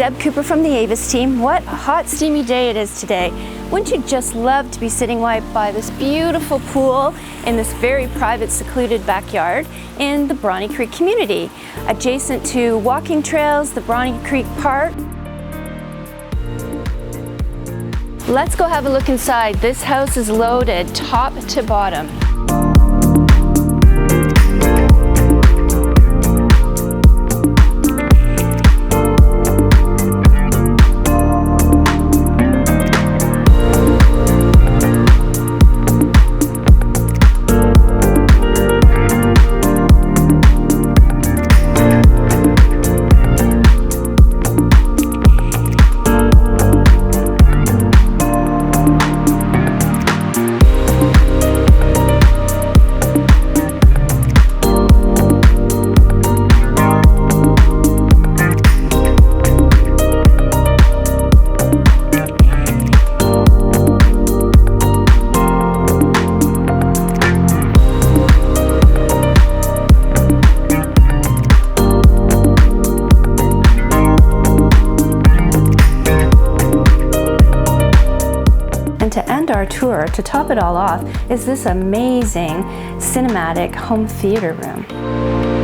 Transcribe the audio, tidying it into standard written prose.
Deb Cooper from the Avis team. What a hot, steamy day it is today. Wouldn't you just love to be sitting right by this beautiful pool in this very private, secluded backyard in the Brawny Creek community, adjacent to walking trails, the Brawny Creek Park. Let's go have a look inside. This house is loaded top to bottom. To end our tour, to top it all off, is this amazing cinematic home theater room.